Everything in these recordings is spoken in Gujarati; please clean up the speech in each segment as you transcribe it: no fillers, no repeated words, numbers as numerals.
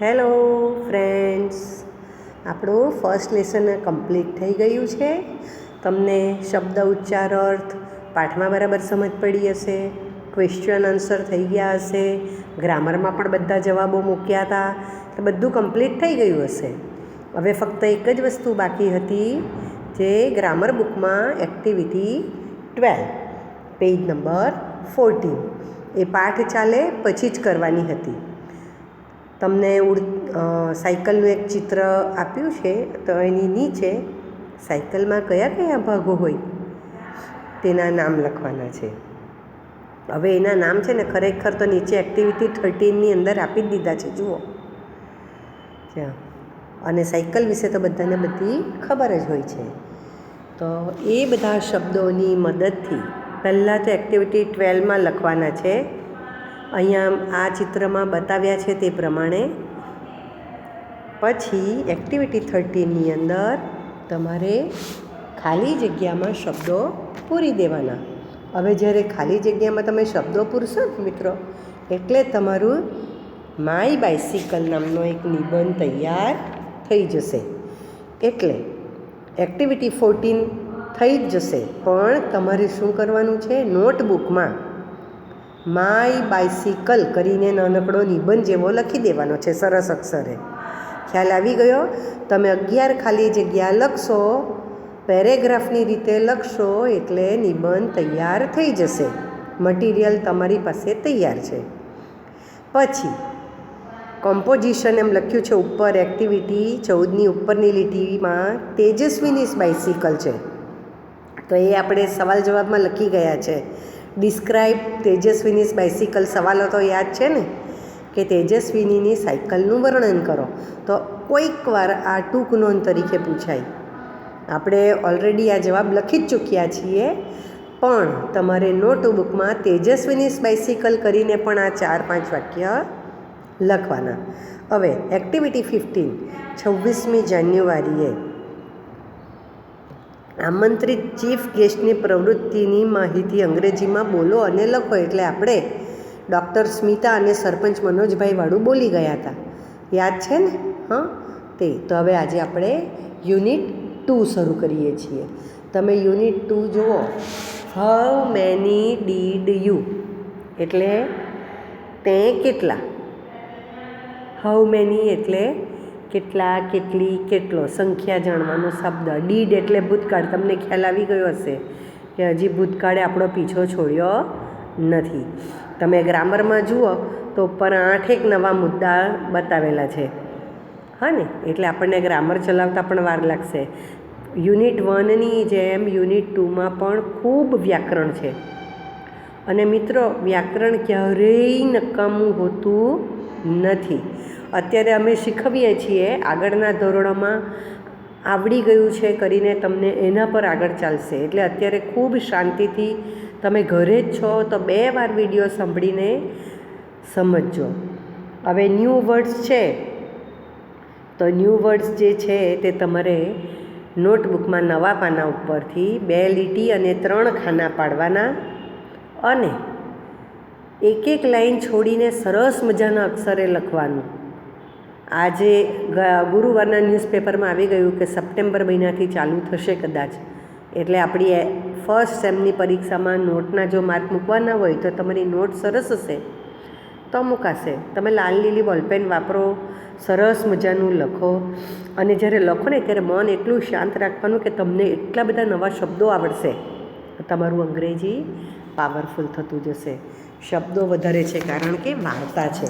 હેલો ફ્રેન્ડ્સ, આપણું ફર્સ્ટ લેસન કમ્પ્લીટ થઈ ગયું છે. તમને શબ્દ ઉચ્ચાર અર્થ પાઠમાં બરાબર સમજ પડી હશે, ક્વેશ્ચન આન્સર થઈ ગયા હશે, ગ્રામરમાં પણ બધા જવાબો મૂક્યા હતા, એટલે બધું કમ્પ્લીટ થઈ ગયું હશે. હવે ફક્ત એક જ વસ્તુ બાકી હતી, જે ગ્રામર બુકમાં એક્ટિવિટી 12 પેજ નંબર 14 એ પાઠ ચાલે પછી જ કરવાની હતી. તમને સાયકલનું એક ચિત્ર આપ્યું છે, તો એની નીચે સાયકલમાં કયા કયા ભાગો હોય તેના નામ લખવાના છે. હવે એના નામ છે ને ખરેખર તો નીચે એક્ટિવિટી 13ની અંદર આપી જ દીધા છે, જુઓ. અને સાયકલ વિશે તો બધાને બધી ખબર જ હોય છે. તો એ બધા શબ્દોની મદદથી પહેલાં તો એક્ટિવિટી 12માં લખવાના છે. અહીંયા આ ચિત્રમાં બતાવ્યા છે તે પ્રમાણે. પછી એક્ટિવિટી 13ની અંદર તમારે ખાલી જગ્યામાં શબ્દો પૂરી દેવાના. હવે જ્યારે ખાલી જગ્યામાં તમે શબ્દો પૂરશો ને મિત્રો, એટલે તમારું માય બાઇસિકલ નામનો એક નિબંધ તૈયાર થઈ જશે. એટલે એક્ટિવિટી 14 થઈ જ જશે, પણ તમારે શું કરવાનું છે, નોટબુકમાં માય બાઇસિકલ કરીને નાનકડો નિબંધ જેવો લખી દેવાનો છે, સરસ અક્ષરે. ખ્યાલ આવી ગયો? તમે 11 ખાલી જગ્યા લખશો, પેરેગ્રાફની રીતે લખશો, એટલે નિબંધ તૈયાર થઈ જશે. મટીરિયલ તમારી પાસે તૈયાર છે. પછી કોમ્પોઝિશન એમ લખ્યું છે ઉપર, એક્ટિવિટી 14ની ઉપરની લીટીમાં તેજસ્વીની બાઇસિકલ છે, તો એ આપણે સવાલ જવાબમાં લખી ગયા છે. ડિસ્ક્રાઇબ તેજસ્વીની બાઇસિકલ. સવાલો તો યાદ છે ને, કે તેજસ્વીનીની સાયકલનું વર્ણન કરો. તો કોઈક વાર આ ટૂંક નોંધ તરીકે પૂછાય. આપણે ઓલરેડી આ જવાબ લખી જ ચૂક્યા છીએ, પણ તમારે નોટબુકમાં તેજસ્વીની બાઇસિકલ કરીને પણ આ 4-5 વાક્ય લખવાના. હવે એક્ટિવિટી 15 26મી જાન્યુઆરીએ આમંત્રિત ચીફ ગેસ્ટની પ્રવૃત્તિની માહિતી અંગ્રેજીમાં બોલો અને લખો. એટલે આપણે ડૉક્ટર સ્મિતા અને સરપંચ મનોજભાઈ વાળું બોલી ગયા હતા, યાદ છે ને? તે તો હવે આજે આપણે યુનિટ 2 શરૂ કરીએ છીએ. તમે યુનિટ 2 જુઓ. હાઉ મેની ડીડ યુ, એટલે તે કેટલા. હાઉ મેની એટલે કેટલા, કેટલી, કેટલો, સંખ્યા જાણવાનો શબ્દ. ડીડ એટલે ભૂતકાળ. તમને ખ્યાલ આવી ગયો હશે કે હજી ભૂતકાળે આપણો પીછો છોડ્યો નથી. તમે ગ્રામરમાં જુઓ તો ઉપર 8 એક નવા મુદ્દા બતાવેલા છે, હા ને? એટલે આપણને ગ્રામર ચલાવતા પણ વાર લાગશે. યુનિટ 1ની જેમ યુનિટ 2માં પણ ખૂબ વ્યાકરણ છે. અને મિત્રો, વ્યાકરણ ક્યારેય નકામું હોતું નથી. અત્યારે અમે શીખવીએ છીએ, આગળના ધોરણોમાં આવડી ગયું છે કરીને તમને એના પર આગળ ચાલશે. એટલે અત્યારે ખૂબ શાંતિથી તમે ઘરે જ છો તો 2 વાર વિડીયો સાંભળીને સમજજો. હવે ન્યૂ વર્ડ્સ છે, તો ન્યૂ વર્ડ્સ જે છે તે તમારે નોટબુકમાં નવા પાના ઉપરથી 2 લીટી અને 3 ખાના પાડવાના, અને એક લાઈન છોડીને સરસ મજાના અક્ષરે લખવાનું. આજે ગુરુવારના ન્યૂઝપેપરમાં આવી ગયું કે સપ્ટેમ્બર મહિનાથી ચાલુ થશે કદાચ. એટલે આપણી ફર્સ્ટ સેમની પરીક્ષામાં નોટના જો માર્ક મૂકવાના હોય તો તમારી નોટ સરસ હશે તો મૂકાશે. તમે લાલ લીલી બોલપેન વાપરો, સરસ મજાનું લખો. અને જ્યારે લખો ને ત્યારે મન એટલું શાંત રાખવાનું કે તમને એટલા બધા નવા શબ્દો આવડશે, તમારું અંગ્રેજી પાવરફુલ થતું જશે. શબ્દો વધારે છે કારણ કે વાર્તા છે,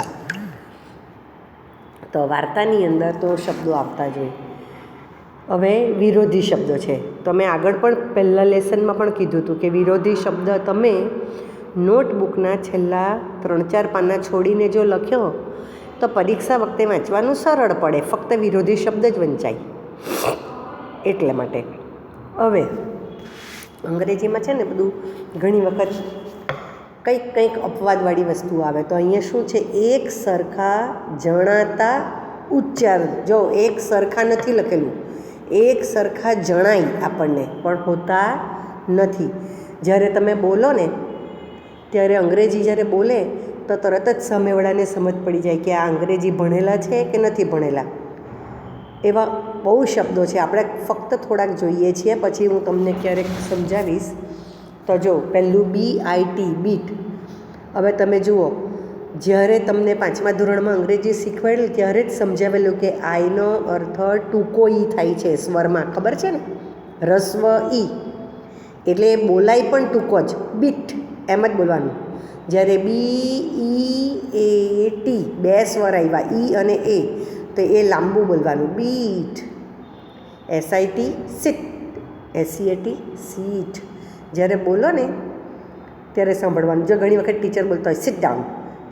તો વાર્તાની અંદર તો શબ્દો આવતા જ હોય. હવે વિરોધી શબ્દો છે. તો મેં આગળ પણ પહેલાં લેસનમાં પણ કીધું હતું કે વિરોધી શબ્દ તમે નોટબુકના છેલ્લા 3-4 પાના છોડીને જો લખ્યો તો પરીક્ષા વખતે વાંચવાનું સરળ પડે. ફક્ત વિરોધી શબ્દ જ વંચાય, એટલે માટે. હવે અંગ્રેજીમાં છે ને બધું ઘણી વખત કંઈક અપવાદવાળી વસ્તુ આવે. તો અહીંયા શું છે, એક સરખા જણાતા ઉચ્ચાર. જો એક સરખા નથી લખેલું, એક સરખા જણાય આપણને, પણ હોતા નથી. જ્યારે તમે બોલો ને ત્યારે અંગ્રેજી જ્યારે બોલે તો તરત જ સામેવાળાને સમજ પડી જાય કે આ અંગ્રેજી ભણેલા છે કે નથી ભણેલા. એવા બહુ શબ્દો છે, આપણે ફક્ત થોડાક જોઈએ છીએ, પછી હું તમને ક્યારેક સમજાવીશ. તો જો પહેલું BIT બીટ. હવે તમે જુઓ, જ્યારે તમને 5મા ધોરણમાં અંગ્રેજી શીખવાડેલું ત્યારે જ સમજાવેલું કે આઈનો અર્થ ટૂંકો ઈ થાય છે સ્વરમાં, ખબર છે ને, રસ્વ ઈ, એટલે એ બોલાય પણ ટૂંકો જ, બીટ એમ જ બોલવાનું. જ્યારે BEAT 2 સ્વર આવ્યા, ઈ અને એ, તો એ લાંબુ બોલવાનું, beat. SIT sit, SEAT seat. જ્યારે બોલો ને ત્યારે સાંભળવાનું. જો ઘણી વખત ટીચર બોલતા હોય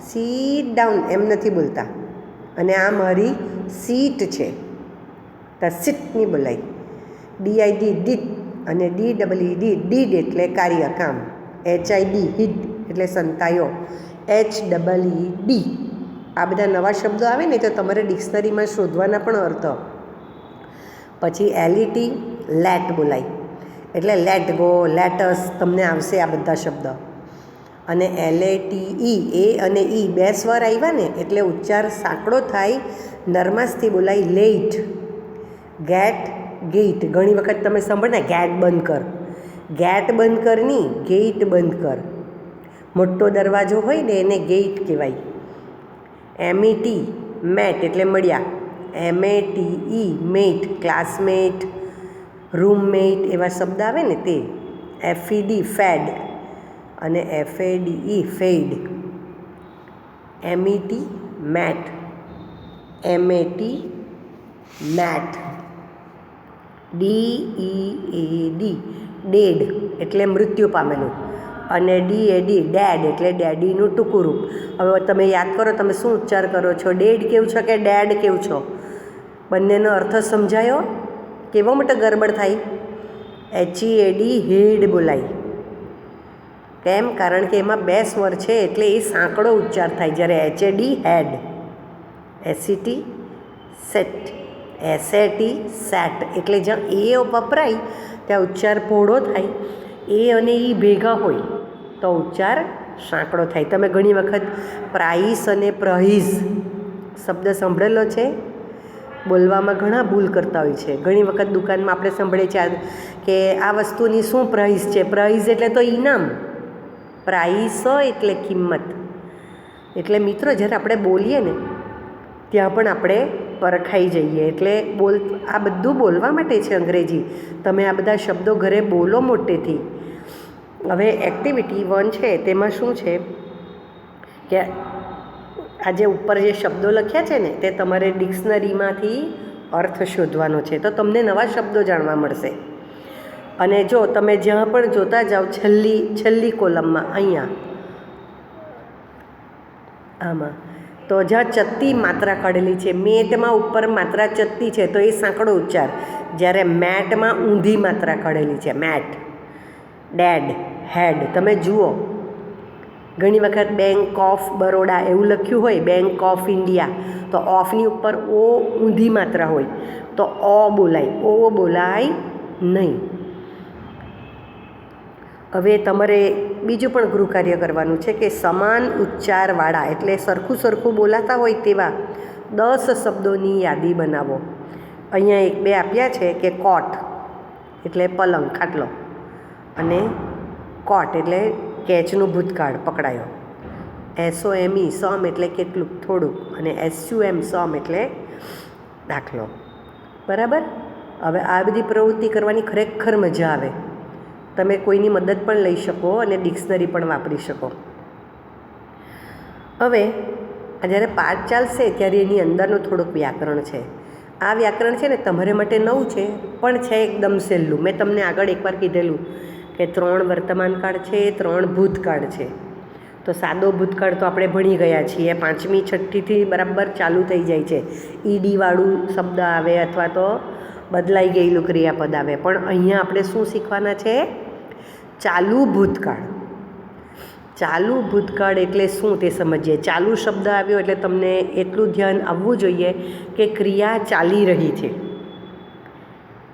સિટ ડાઉન એમ નથી બોલતા, અને આ મારી સીટ છે, તો સિટ નહીં બોલાય. DID ડીટ અને DEED ડીડ એટલે કાર્ય, કામ. HID હિડ એટલે સંતાયો, HEED. આ બધા નવા શબ્દો આવે ને તો તમારે ડિક્શનરીમાં શોધવાના પણ અર્થ. પછી LET લેટ બોલાય, એટલે લેટ ગો, લેટસ, તમને આવશે આ બધા શબ્દ. અને LATE એ અને ઈ 2 સ્વર આવ્યા ને એટલે ઉચ્ચાર સાંકડો થાય, નરમાસથી બોલાય, લેટ. ગેટ ગેટ, ઘણી વખત તમે સાંભળો ને ગેટ બંધ કર, ગેટ બંધ કર નહીં, ગેટ બંધ કર. મોટો દરવાજો હોય ને એને ગેટ કહેવાય. MET મેટ એટલે મળ્યા, MATE મેટ, ક્લાસમેટ, રૂમમેટ, એવા શબ્દ આવે ને તે. FED ફેડ અને FADE fade. MET met, MAT mat. DEAD dead એટલે મૃત્યુ પામેલું, અને DAD ડેડ એટલે ડેડીનું ટૂંકું રૂપ. હવે તમે યાદ કરો, તમે શું ઉચ્ચાર કરો છો, ડેડ કેવું છો કે ડેડ કેવું છો? બંનેનો અર્થ સમજાયો? કેવો મોટો ગરબડ થાય? HEAD હેડ બોલાય. કેમ? કારણ કે એમાં 2 સ્વર છે એટલે એ સાંકડો ઉચ્ચાર થાય. જ્યારે HAD had, SET set, SAT sat, એટલે જ્યાં એ વપરાય ત્યાં ઉચ્ચાર પહોળો થાય. એ અને ઈ ભેગા હોય તો ઉચ્ચાર સાંકડો થાય. તમે ઘણી વખત પ્રાઇસ અને પ્રઇઝ શબ્દ સાંભળેલો છે? બોલવામાં ઘણા ભૂલ કરતા હોય છે. ઘણી વખત દુકાનમાં આપણે સાંભળીએ છીએ કે આ વસ્તુની શું પ્રાઇસ છે. પ્રાઇઝ એટલે તો ઇનામ, પ્રાઇસ એટલે કિંમત. એટલે મિત્રો, જ્યારે આપણે બોલીએ ને ત્યાં પણ આપણે પરખાઈ જઈએ. એટલે આ બધું બોલવા માટે છે અંગ્રેજી. તમે આ બધા શબ્દો ઘરે બોલો મોટેથી. હવે એક્ટિવિટી 1 છે તેમાં શું છે કે આ જે ઉપર જે શબ્દો લખ્યા છે ને તે તમારે ડિક્શનરીમાંથી અર્થ શોધવાનો છે, તો તમને નવા શબ્દો જાણવા મળશે. અને જો તમે જ્યાં પણ જોતા જાઓ, છેલ્લી કોલમમાં અહીંયા આમાં, તો જ્યાં ચત્તી માત્રા કાઢેલી છે, મેટમાં ઉપર માત્રા ચત્તી છે તો એ સાંકડો ઉચ્ચાર. જ્યારે મેટમાં ઊંધી માત્રા કાઢેલી છે, મેટ. ડેડ હેડ. તમે જુઓ, ઘણી વખત બેંક ઓફ બરોડા એવું લખ્યું હોય, બેંક ઓફ ઇન્ડિયા, તો ઓફની ઉપર ઓ ઊંધી માત્રા હોય તો ઓ બોલાય, ઓ બોલાય નહીં. હવે તમારે બીજું પણ ગૃહકાર્ય કરવાનું છે કે સમાન ઉચ્ચારવાળા, એટલે સરખું બોલાતા હોય તેવા 10 શબ્દોની યાદી બનાવો. અહીંયા 1-2 આપ્યા છે કે કોટ એટલે પલંગ, ખાટલો, અને કોટ એટલે કેચનું ભૂતકાળ, પકડાયો. SOME સમ એટલે કેટલુંક, થોડુંક, અને SUM સમ એટલે દાખલો. બરાબર? હવે આ બધી પ્રવૃત્તિ કરવાની ખરેખર મજા આવે. તમે કોઈની મદદ પણ લઈ શકો અને ડિક્શનરી પણ વાપરી શકો. હવે જ્યારે પાઠ ચાલશે ત્યારે એની અંદરનું થોડુંક વ્યાકરણ છે. આ વ્યાકરણ છે ને તમારે માટે નવું છે, પણ છે એકદમ સહેલું. મેં તમને આગળ એકવાર કીધેલું કે 3 વર્તમાનકાળ છે, 3 ભૂતકાળ છે. તો સાદો ભૂતકાળ તો આપણે ભણી ગયા છીએ, 5મી 6ઠીથી બરાબર ચાલુ થઈ જાય છે. ઈડીવાળું શબ્દ આવે અથવા તો બદલાઈ ગયેલું ક્રિયાપદ આવે. પણ અહીંયા આપણે શું શીખવાના છે? ચાલુ ભૂતકાળ. ચાલુ ભૂતકાળ એટલે શું તે સમજીએ. ચાલુ શબ્દ આવ્યો એટલે તમને એટલું ધ્યાન આવવું જોઈએ કે ક્રિયા ચાલી રહી છે.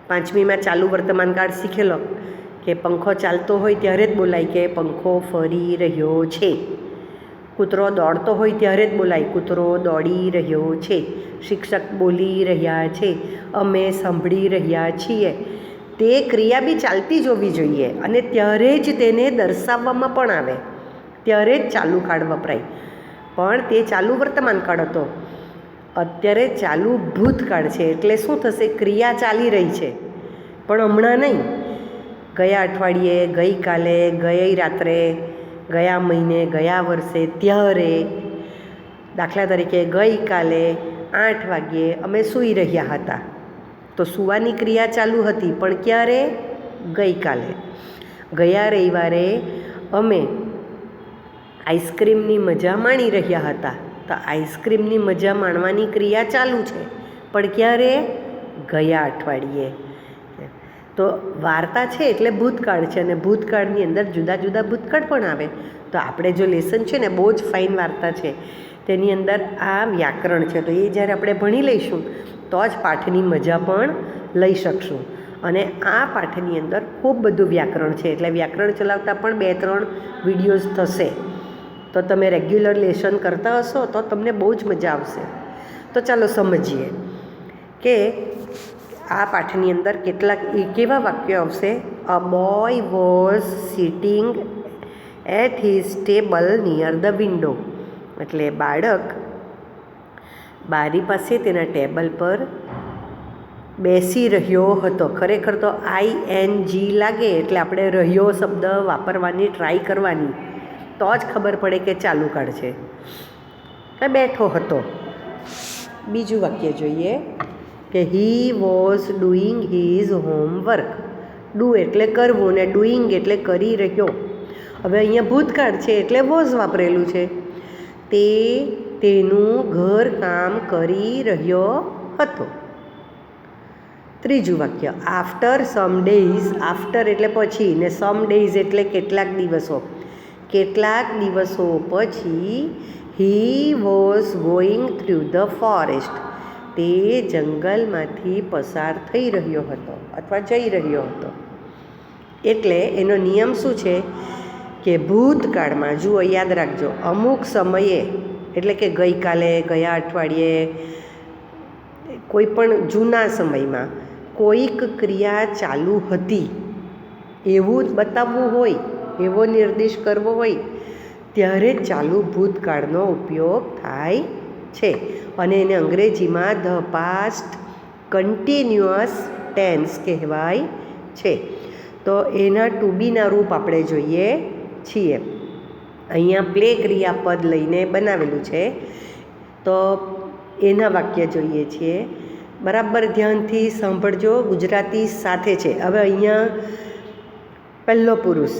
5મીમાં ચાલુ વર્તમાનકાળ શીખેલો કે પંખો ચાલતો હોય ત્યારે જ બોલાય કે પંખો ફરી રહ્યો છે. કૂતરો દોડતો હોય ત્યારે જ બોલાય, કૂતરો દોડી રહ્યો છે. શિક્ષક બોલી રહ્યા છે, અમે સાંભળી રહ્યા છીએ. તે ક્રિયા બી ચાલતી જ હોવી જોઈએ અને ત્યારે જ તેને દર્શાવવામાં પણ આવે, ત્યારે જ ચાલુ કાળ વપરાય. પણ તે ચાલુ વર્તમાન કાળ હતો, અત્યારે ચાલુ ભૂતકાળ છે. એટલે શું થશે? ક્રિયા ચાલી રહી છે પણ હમણાં નહીં. ગયા અઠવાડિયે, ગઈકાલે, ગઈ રાત્રે, ગયા મહિને, ગયા વર્ષે, ત્યારે. દાખલા તરીકે ગઈકાલે 8 વાગ્યે અમે સૂઈ રહ્યા હતા, તો સૂવાની ક્રિયા ચાલુ હતી પણ ક્યારે? ગઈકાલે. ગયા રવિવારે અમે આઈસ્ક્રીમની મજા માણી રહ્યા હતા, તો આઈસ્ક્રીમની મજા માણવાની ક્રિયા ચાલુ છે પણ ક્યારે? ગયા અઠવાડિયે. તો વાર્તા છે એટલે ભૂતકાળ છે અને ભૂતકાળની અંદર જુદા જુદા ભૂતકાળ પણ આવે. તો આપણે જો લેસન છે ને, બહુ જ ફાઇન વાર્તા છે, તેની અંદર આ વ્યાકરણ છે. તો એ જ્યારે આપણે ભણી લઈશું તો જ પાઠની મજા પણ લઈ શકશું. અને આ પાઠની અંદર ખૂબ બધું વ્યાકરણ છે, એટલે વ્યાકરણ ચલાવતા પણ 2-3 વિડીયોઝ થશે. તો તમે રેગ્યુલર લેસન કરતા હશો તો તમને બહુ જ મજા આવશે. તો ચાલો સમજીએ કે આ પાઠની અંદર કેટલાક કેવા વાક્યો આવશે. A boy was sitting at his table near the window. એટલે બાળક બારી પાસે તેના ટેબલ પર બેસી રહ્યો હતો. ખરેખર તો ING લાગે એટલે આપણે રહ્યો શબ્દ વાપરવાની ટ્રાય કરવાની, તો જ ખબર પડે કે ચાલુ કાળ છે. બેઠો હતો. બીજું વાક્ય જોઈએ કે he was doing his homework. Do એટલે કરવું ને ડુઈંગ એટલે કરી રહ્યો. હવે અહીંયા ભૂતકાળ છે એટલે વોઝ વાપરેલું છે. તે તેનું ઘર કામ કરી રહ્યો હતો. ત્રીજું વાક્ય આફ્ટર સમ ડેઝ. આફ્ટર એટલે પછી ને સમ ડેઝ એટલે કેટલાક દિવસો. કેટલાક દિવસો પછી he was going through the forest. તે જંગલમાંથી પસાર થઈ રહ્યો હતો અથવા જઈ રહ્યો હતો. એટલે એનો નિયમ શું છે કે ભૂતકાળમાં, જુઓ યાદ રાખજો, અમુક સમયે એટલે કે ગઈકાલે, ગયા અઠવાડિયે, કોઈ પણ જૂના સમયમાં કોઈક ક્રિયા ચાલુ હતી એવું જ બતાવવું હોય, એવો નિર્દેશ કરવો હોય ત્યારે ચાલુ ભૂતકાળનો ઉપયોગ થાય છે. અને એને અંગ્રેજીમાં ધ પાસ્ટ કન્ટિન્યુઅસ ટેન્સ કહેવાય છે. તો એના ટુ બીના રૂપ આપણે જોઈએ છીએ. અહીંયા પ્લે ક્રિયાપદ લઈને બનાવેલું છે, તો એના વાક્ય જોઈએ છીએ. બરાબર ધ્યાનથી સાંભળજો, ગુજરાતી સાથે છે. હવે અહીંયા પહેલો પુરુષ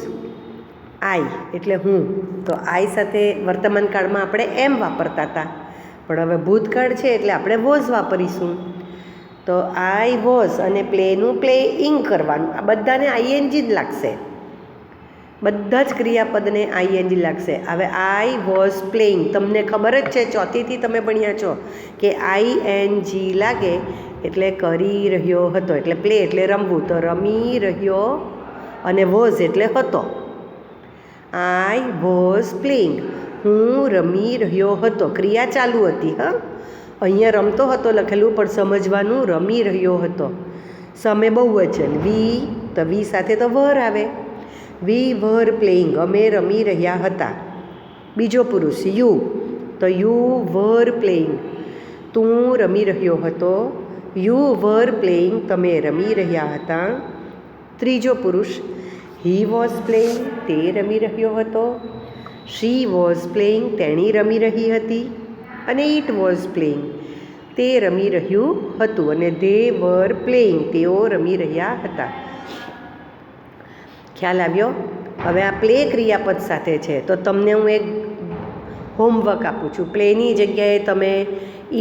આઈ એટલે હું, તો આઈ સાથે વર્તમાન કાળમાં આપણે એમ વાપરતા હતા, પણ હવે ભૂતકાળ છે એટલે આપણે વોઝ વાપરીશું. તો આઈ વોઝ અને પ્લેનું પ્લેઇંગ કરવાનું. આ બધાને ING જ લાગશે, બધા જ ક્રિયાપદને ING લાગશે. હવે આઈ વોઝ પ્લેઇંગ, તમને ખબર જ છે, ચોથીથી તમે ભણ્યા છો કે ING લાગે એટલે કરી રહ્યો હતો, એટલે પ્લે એટલે રમવું, તો રમી રહ્યો, અને વોઝ એટલે હતો. આઈ વોઝ પ્લેઇંગ, હું રમી રહ્યો હતો, ક્રિયા ચાલુ હતી. હા, અહીંયા રમતો હતો લખેલું પણ સમજવાનું રમી રહ્યો હતો. સામે બહુવચન વી, તો વી સાથે તો વર આવે. વી વર પ્લેઇંગ, અમે રમી રહ્યા હતા. બીજો પુરુષ યુ, તો યુ વર પ્લેઇંગ, તું રમી રહ્યો હતો. યુ વર પ્લેઇંગ, તમે રમી રહ્યા હતા. ત્રીજો પુરુષ હી વોઝ પ્લેઇંગ, તે રમી રહ્યો હતો. શી વોઝ પ્લેઇંગ, તેણી રમી રહી હતી. અને ઇટ વોઝ પ્લેઇંગ, તે રમી રહ્યું હતું. અને ધે વર પ્લેઇંગ, તેઓ રમી રહ્યા હતા. ખ્યાલ આવ્યો? હવે આ પ્લે ક્રિયાપદ સાથે છે, તો તમને હું એક હોમવર્ક આપું છું. પ્લેની જગ્યાએ તમે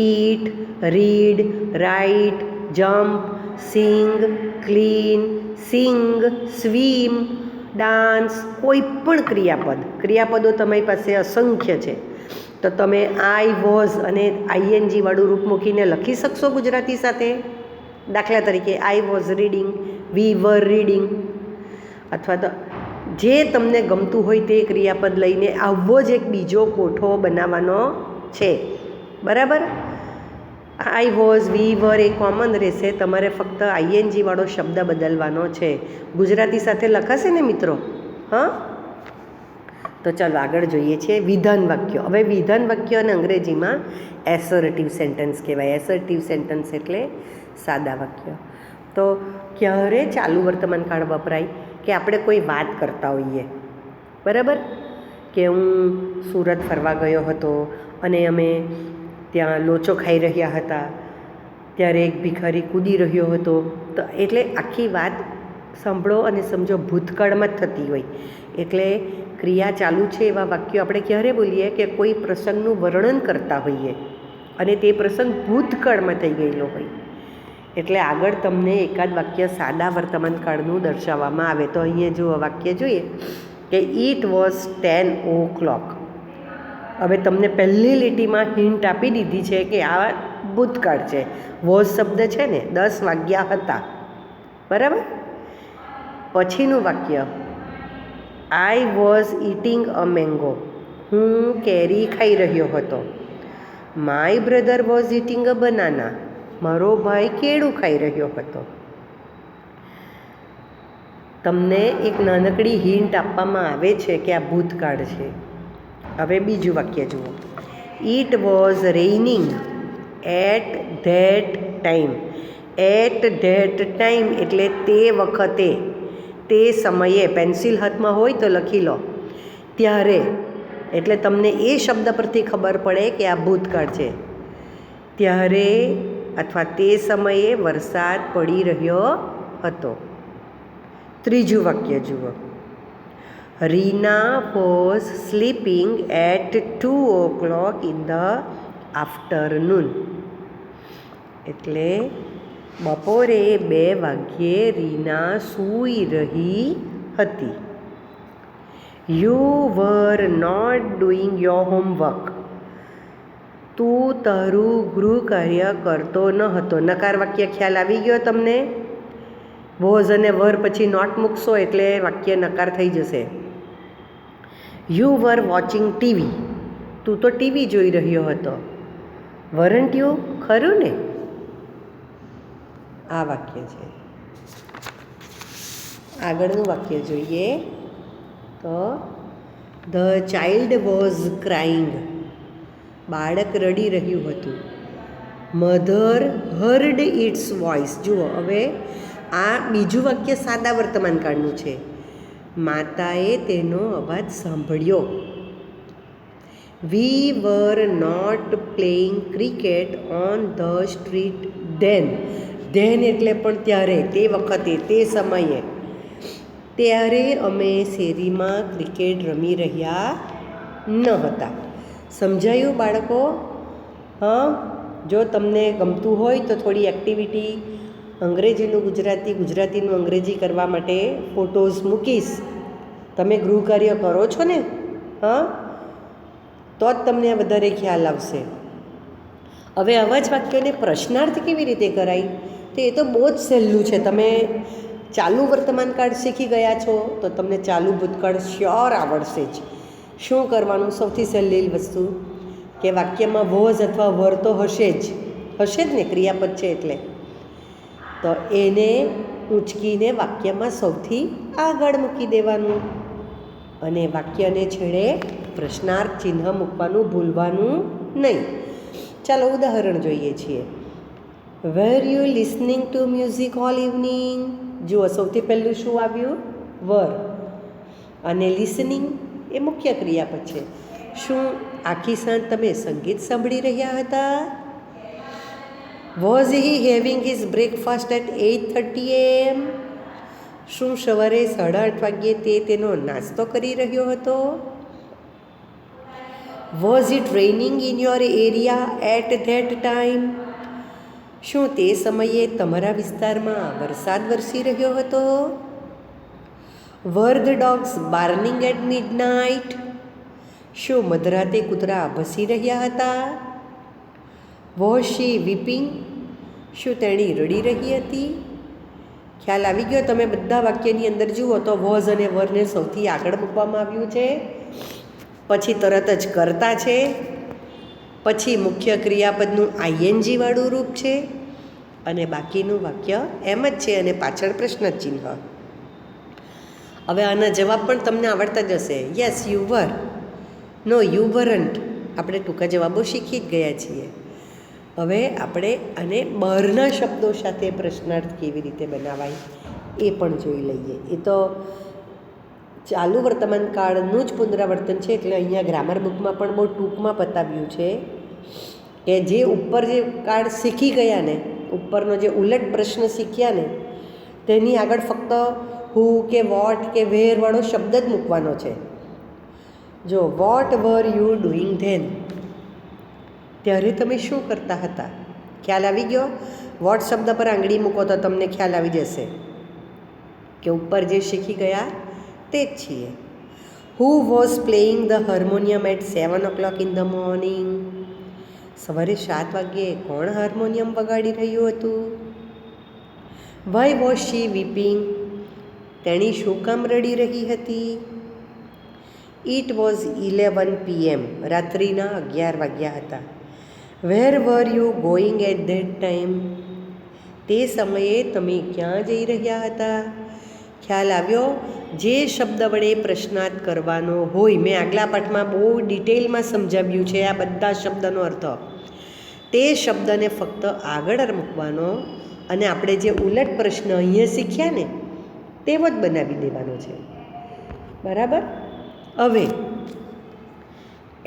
ઈટ, રીડ, રાઇટ, જમ્પ, સિંગ, ક્લીન, સિંગ, સ્વીમ, ડાન્સ, કોઈ પણ ક્રિયાપદો તમારી પાસે અસંખ્ય છે, તો તમે આઈ વોઝ અને ING વાળું રૂપ મૂકીને લખી શકશો ગુજરાતી સાથે. દાખલા તરીકે I was reading, we were reading, અથવા તો જે તમને ગમતું હોય તે ક્રિયાપદ લઈને આવો જ એક બીજો કોઠો બનાવવાનો છે. બરાબર? I was, V var A common રહેશે. તમારે ફક્ત આઈએનજી વાળો શબ્દ બદલવાનો છે. ગુજરાતી સાથે લખાશે ને મિત્રો? હા, તો ચાલો આગળ જોઈએ છીએ વિધાન વાક્યો. હવે વિધાન વાક્ય અને અંગ્રેજીમાં એસર્ટિવ સેન્ટેન્સ કહેવાય. એસર્ટિવ સેન્ટેન્સ એટલે સાદા વાક્ય. તો ક્યારે ચાલુ વર્તમાન કાળ વપરાય? કે આપણે કોઈ વાત કરતા હોઈએ, બરાબર, કે હું સુરત ફરવા ગયો હતો અને અમે ત્યાં લોચો ખાઈ રહ્યા હતા, ત્યારે એક ભિખારી કૂદી રહ્યો હતો. તો એટલે આખી વાત સાંભળો અને સમજો ભૂતકાળમાં જ થતી હોય. એટલે ક્રિયા ચાલુ છે એવા વાક્યો આપણે ક્યારે બોલીએ? કે કોઈ પ્રસંગનું વર્ણન કરતા હોઈએ અને તે પ્રસંગ ભૂતકાળમાં થઈ ગયેલો હોય. એટલે આગળ તમને એકાદ વાક્ય સાદા વર્તમાન કાળનું દર્શાવવામાં આવે. તો અહીંયા જો વાક્ય જોઈએ કે ઇટ વોઝ 10 o'clock. હવે તમને પહેલી લીટીમાં હિન્ટ આપી દીધી છે કે આ ભૂતકાળ છે. વોઝ શબ્દ છે ને, 10 વાગ્યા હતા. બરાબર? પછીનું વાક્ય I was eating a mango. હું કેરી ખાઈ રહ્યો હતો. My brother was eating a banana. મારો ભાઈ કેળું ખાઈ રહ્યો હતો. તમને એક નાનકડી હિન્ટ આપવામાં આવે છે કે આ ભૂતકાળ છે. હવે બીજું વાક્ય જુઓ. It was raining at that time. At that time એટલે તે વખતે, તે સમયે. પેન્સિલ હાથમાં હોય તો લખી લો. ત્યારે એટલે તમને એ શબ્દ પરથી ખબર પડે કે આ ભૂતકાળ છે. ત્યારે અથવા તે સમયે વરસાદ પડી રહ્યો હતો. ત્રીજું વાક્ય જુઓ. Reena was sleeping at 2 o'clock in the afternoon. એટલે બપોરે 2 વાગ્યે રીના સૂઈ રહી હતી. You were not doing your homework. તું તારું ગૃહ કાર્ય કરતો ન હતો. નકાર વાક્ય ખ્યાલ આવી ગયો તમને? વોઝ અને વર પછી નોટ મૂકશો એટલે વાક્ય નકાર થઈ જશે. You var watching TV. તું તો ટીવી જોઈ રહ્યો હતો. વરન્ટ યુ? ખરું ને? આ વાક્ય છે. આગળનું વાક્ય જોઈએ તો ધ ચાઇલ્ડ વોઝ ક્રાઇંગ. બાળક રડી રહ્યું હતું. Mother heard its voice. જુઓ, હવે આ બીજું વાક્ય સાદા વર્તમાન કાળનું છે. માતાએ તેનો અવાજ સાંભળ્યો. We were not playing cricket on the street then. Then એટલે પણ ત્યારે, તે વખતે, તે સમયે. ત્યારે અમે શેરીમાં ક્રિકેટ રમી રહ્યા ન હતા. સમજાયું બાળકો? હા, જો તમને ગમતું હોય તો થોડી એક્ટિવિટી અંગ્રેજીનું ગુજરાતી, ગુજરાતીનું અંગ્રેજી કરવા માટે ફોટોઝ મૂકીશ. તમે ગૃહ કાર્ય કરો છો ને? હા, તો જ તમને વધારે ખ્યાલ આવશે. હવે આવા જ વાક્યોને પ્રશ્નાર્થ કેવી રીતે કરાય? તો એ તો બહુ જ સહેલું છે. તમે ચાલુ વર્તમાન કાળ શીખી ગયા છો તો તમને ચાલુ ભૂતકાળ શ્યોર આવડશે જ. શું કરવાનું? સૌથી સહેલી વસ્તુ કે વાક્યમાં વોઝ અથવા વર તો હશે જ ને, ક્રિયાપદ છે એટલે. તો એને ઊંચકીને વાક્યમાં સૌથી આગળ મૂકી દેવાનું અને વાક્યને છેડે પ્રશ્નાર્થ ચિહ્ન મૂકવાનું ભૂલવાનું નહીં. ચાલો ઉદાહરણ જોઈએ છીએ. Were you listening to music all evening. જુઓ, સૌથી પહેલું શું આવ્યું? વર. અને લિસનિંગ એ મુખ્ય ક્રિયાપદ છે. શું આખી સાંજ તમે સંગીત સાંભળી રહ્યા હતા? Was he having his breakfast at 8:30 AM. શું સવારે 8:30 વાગ્યે તે તેનો નાસ્તો કરી રહ્યો હતો? Was it raining in your area at that time. શું તે સમયે તમારા વિસ્તારમાં વરસાદ વરસી રહ્યો હતો? Were the dogs barking at midnight. શું મધરાતે કૂતરા ભસી રહ્યા હતા? Was she weeping. શું તેણી રડી રહી હતી? ખ્યાલ આવી ગયો? તમે બધા વાક્યની અંદર જુઓ તો વોઝ અને વરને સૌથી આગળ મૂકવામાં આવ્યું છે, પછી તરત જ કરતા છે, પછી મુખ્ય ક્રિયાપદનું આઈએનજી વાળું રૂપ છે, અને બાકીનું વાક્ય એમ જ છે, અને પાછળ પ્રશ્ન ચિહ્ન. હવે આના જવાબ પણ તમને આવડતા જ હશે. Yes you were, no you weren't. આપણે ટૂંકા જવાબો શીખી જ ગયા છીએ. હવે આપણે આને બહારના શબ્દો સાથે પ્રશ્નાર્થ કેવી રીતે બનાવાય એ પણ જોઈ લઈએ. એ તો ચાલુ વર્તમાન કાળનું જ પુનરાવર્તન છે, એટલે અહીંયા ગ્રામર બુકમાં પણ બહુ ટૂંકમાં બતાવ્યું છે કે જે ઉપર જે કાળ શીખી ગયા ને, ઉપરનો જે ઉલટ પ્રશ્ન શીખ્યા ને, તેની આગળ ફક્ત હુ કે વોટ કે વેર વાળો શબ્દ જ મૂકવાનો છે. જો what were you doing then, ત્યારે તમે શું કરતા હતા? ખ્યાલ આવી ગયો? વોટ શબ્દ પર આંગળી મૂકો તો તમને ખ્યાલ આવી જશે કે ઉપર જે શીખી ગયા તે જ છીએ. Who was playing the harmonium at 7 o'clock in the morning? સવારે 7 વાગ્યે કોણ હાર્મોનિયમ વગાડી રહ્યું હતું? Why was she weeping? તેણી શું કામ રડી રહી હતી? ઇટ વોઝ 11 PM, રાત્રિના 11 વાગ્યા હતા. Where were you going at that time? તે સમયે તમે ક્યાં જઈ રહ્યા હતા? ખ્યાલ આવ્યો? જે શબ્દ વડે પ્રશ્નાર્થ કરવાનો હોય, મેં આગલા પાઠમાં બહુ ડિટેલમાં સમજાવ્યું છે આ બધા શબ્દનો અર્થ. તે શબ્દને ફક્ત આગળ મૂકવાનો, અને આપણે જે ઉલટ પ્રશ્ન અહીંયા શીખ્યા ને તેવો જ બનાવી દેવાનો છે. બરાબર? હવે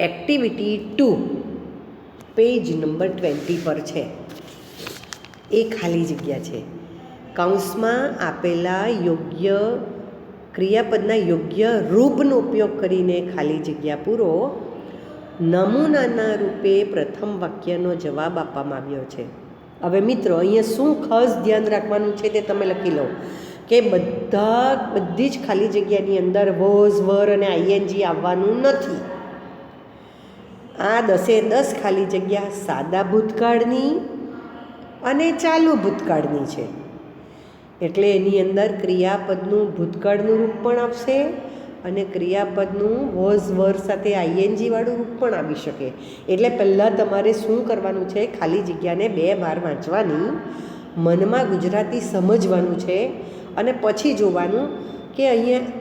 એક્ટિવિટી 2 પેજ નંબર 20 પર છે. એ ખાલી જગ્યા છે. કૌંસમાં આપેલા યોગ્ય ક્રિયાપદના યોગ્ય રૂપનો ઉપયોગ કરીને ખાલી જગ્યા પૂરો. નમૂનાના રૂપે પ્રથમ વાક્યનો જવાબ આપવામાં આવ્યો છે. હવે મિત્રો, અહીંયા શું ખાસ ધ્યાન રાખવાનું છે તે તમે લખી લો કે બધી જ ખાલી જગ્યાની અંદર વોઝ, વર અને આઈએનજી આવવાનું નથી. આ 10 ખાલી જગ્યા સાદા ભૂતકાળની અને ચાલુ ભૂતકાળની છે, એટલે એની અંદર ક્રિયાપદનું ભૂતકાળનું રૂપ પણ આવશે અને ક્રિયાપદનું વોઝ, વર સાથે આઈએનજી વાળું રૂપ પણ આવી શકે. એટલે પહેલાં તમારે શું કરવાનું છે? ખાલી જગ્યાને 2 વાર વાંચવાની, મનમાં ગુજરાતી સમજવાનું છે, અને પછી જોવાનું કે અહીંયા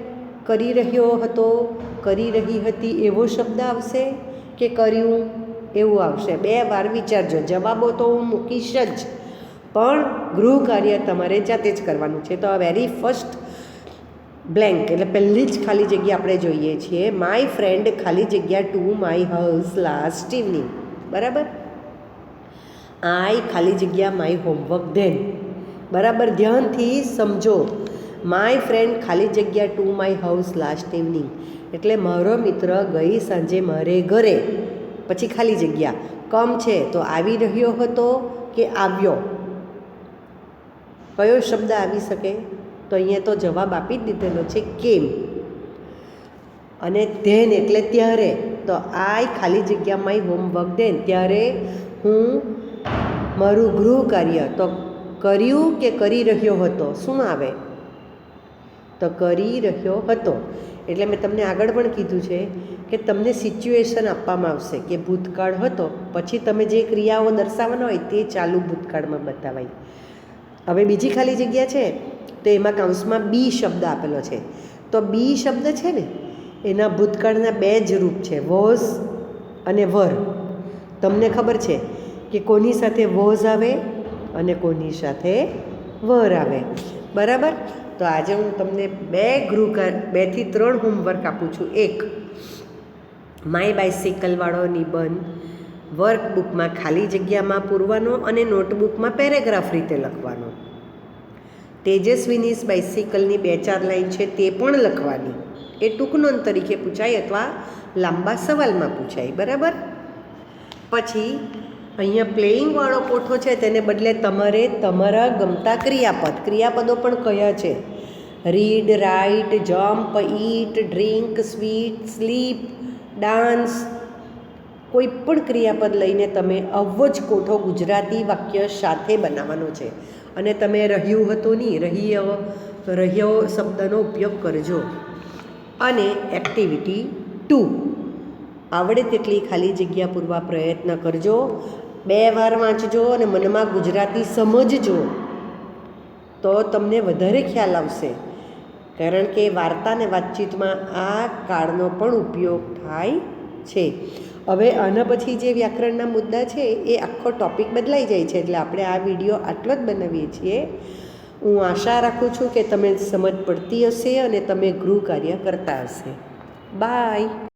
કરી રહ્યો હતો, કરી રહી હતી એવો શબ્દ આવશે કે કર્યું એવું આવશે. 2 વાર વિચારજો. જવાબો તો હું મૂકીશ જ, પણ ગૃહ કાર્ય તમારે જાતે જ કરવાનું છે. તો આ વેરી ફર્સ્ટ બ્લેન્ક એટલે પહેલી જ ખાલી જગ્યા આપણે જોઈએ છીએ. માય ફ્રેન્ડ ખાલી જગ્યા to my house last evening. બરાબર? આઈ ખાલી જગ્યા માય હોમવર્ક ધેન. બરાબર? ધ્યાનથી સમજો. માય ફ્રેન્ડ ખાલી જગ્યા to my house last evening એટલે મારો મિત્ર ગઈ સાંજે મારે ઘરે. પછી ખાલી જગ્યા કમ છે તો આવી રહ્યો હતો કે આવ્યો? કયો શબ્દ આવી શકે? તો અહીંયા તો જવાબ આપી જ દીધેલો છે, કેમ. અને ધેન એટલે ત્યારે. તો આઈ ખાલી જગ્યા માય હોમવર્ક ધેન, ત્યારે હું મારું ગૃહ કાર્ય તો કર્યું કે કરી રહ્યો હતો? શું આવે? તો કરી રહ્યો હતો. એટલે મેં તમને આગળ પણ કીધું છે કે તમને સિચ્યુએશન આપવામાં આવશે કે ભૂતકાળ હતો, પછી તમે જે ક્રિયાઓ દર્શાવવાના હોય તે ચાલુ ભૂતકાળમાં બતાવાય. હવે બીજી ખાલી જગ્યા છે તો એમાં કૌંસમાં બી શબ્દ આપેલો છે. તો બી શબ્દ છે ને એના ભૂતકાળના 2 જ રૂપ છે, વોઝ અને વર. તમને ખબર છે કે કોની સાથે વોઝ આવે અને કોની સાથે વર આવે. બરાબર? તો આજે હું તમને 2 થી 3 હોમવર્ક આપું છું. 1 માય બાઇસિકલવાળો નિબંધ વર્કબુકમાં ખાલી જગ્યામાં પૂરવાનો અને નોટબુકમાં પેરેગ્રાફ રીતે લખવાનો. તેજસ્વીની બાઇસિકલની 2-4 લાઈન છે તે પણ લખવાની. એ ટૂંક નોંધ તરીકે પૂછાય અથવા લાંબા સવાલમાં પૂછાય. બરાબર? પછી અહીંયા પ્લેઇંગવાળો કોઠો છે તેને બદલે તમારે તમારા ગમતા ક્રિયાપદો પણ કયા છે? રીડ, રાઇટ, જમ્પ, ઈટ, ડ્રિંક, સ્વીટ, સ્લીપ, ડાન્સ, કોઈ પણ ક્રિયાપદ લઈને તમે આવો જ કોઠો ગુજરાતી વાક્ય સાથે બનાવવાનો છે. અને તમે રહ્યું હતો નહીં, રહ્યો શબ્દનો ઉપયોગ કરજો. અને એક્ટિવિટી 2, આવડે તેટલી ખાલી જગ્યા પૂરવા પ્રયત્ન કરજો. 2 વાર વાંચજો અને મનમાં ગુજરાતી સમજજો, તો તમને વધારે ખ્યાલ આવશે. કારણ કે વાર્તા અને વાતચીતમાં આ કાળનો પણ ઉપયોગ થાય છે. હવે આના પછી જે વ્યાકરણના મુદ્દા છે એ આખો ટૉપિક બદલાઈ જાય છે, એટલે આપણે આ વિડીયો આટલો જ બનાવીએ છીએ. હું આશા રાખું છું કે તમે સમજ પડતી હશે અને તમે ગૃહ કાર્ય કરતા હશે. બાય.